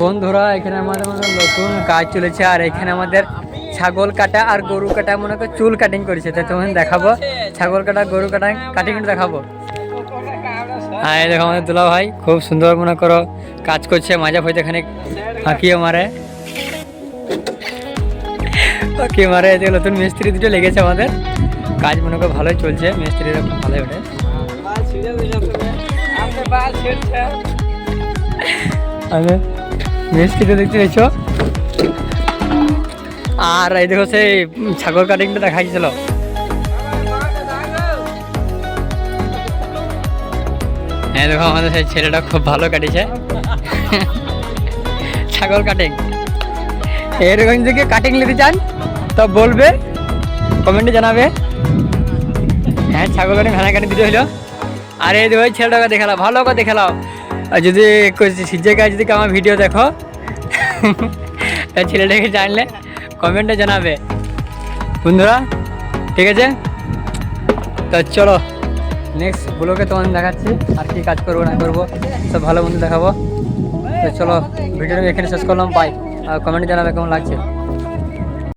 বন্ধুরা এখানে আমাদের নতুন কাজ চলেছে, আর এখানে আমাদের ছাগল কাটা আর গরু কাটা মনে করে চুল কাটিং করেছে। তো তোমাদের দেখাবো ছাগল কাটা গরু কাটা কাটিং দেখাবো। হ্যাঁ দেখো আমাদের দুলা ভাই খুব সুন্দর মনে করো কাজ করছে, মাজা হইতে খানিক হাঁকিয়ে মারে কি মারে। নতুন মিস্ত্রি দুটো লেগেছে, আমাদের কাজ মনে করো ভালোই চলছে, মিস্ত্রিরা খুব ভালোই ওঠে। আমি মিস্ত্রিটা দেখতে পেয়েছো, আর এই দেখো সেই ছাগল কাটিংটা দেখাইছিল। হ্যাঁ দেখো আমাদের সেই ছেলেটা খুব ভালো কাটিছে ছাগল কাটিং। এরকম যদি কাটিং নিতে চান তো বলবে, কমেন্টে জানাবে। হ্যাঁ ছাগল কাটিং ভেড়া কাটিং দিতে হইলো। আর এই ওই ছেলেটাকে দেখালাম, ভালো করে দেখালাম। আর যদি জায়গায় যদি আমার ভিডিও দেখো ছেলেটাকে জানলে কমেন্টে জানাবে বন্ধুরা, ঠিক আছে? তো চলো নেক্সট ব্লগে তোমাদের দেখাচ্ছি আর কি কাজ করবো না করবো, সব ভালো বন্ধু দেখাবো। তো চলো ভিডিওটা এখানে শেষ করলাম, বাই। আর কমেন্টে জানাবে কেমন লাগছে।